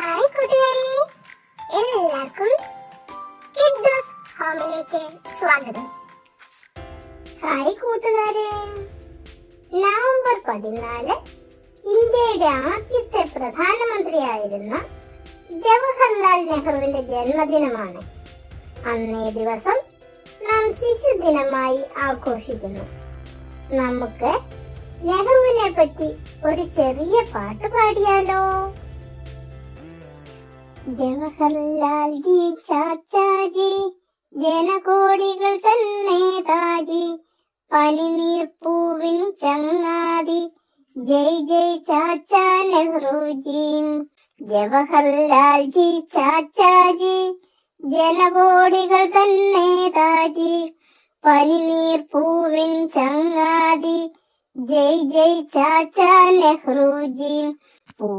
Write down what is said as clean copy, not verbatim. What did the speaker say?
Hi കൂട്ടുകാരെ, എല്ലാവർക്കും കിഡ്ഡോസ് ഹോമിലേക്ക് സ്വാഗതം. ഹായ് കൂട്ടുകാരെ, നവംബർ 14 ഇന്ത്യയുടെ ആദ്യത്തെ പ്രധാനമന്ത്രിയായിരുന്ന ജവഹർലാൽ നെഹ്റുവിന്റെ ജന്മദിനമാണ്. അന്നേ ദിവസം നാം ശിശുദിനമായി ആഘോഷിക്കുന്നു. നമുക്ക് നെഹ്റുവിനെ പറ്റി ഒരു ചെറിയ പാട്ട് പാടിയാലോ? ജവഹർലാൽ ജി ചാച്ചാജി, ജനകോടികൾ തന്നെ താജി, പനിനീർപ്പൂവിൻ ചങ്ങാതി, ജയ് ജയ് ചാച്ചാ നെഹ്റുജി. ജവഹർലാൽ ജി ചാച്ചാജി, ജനകോടികൾ തന്നെ താജി, പനിനീർപ്പൂവിൻ ചങ്ങാതി, ജയ് ജയ് ചാച്ചാ നെഹ്റുജി.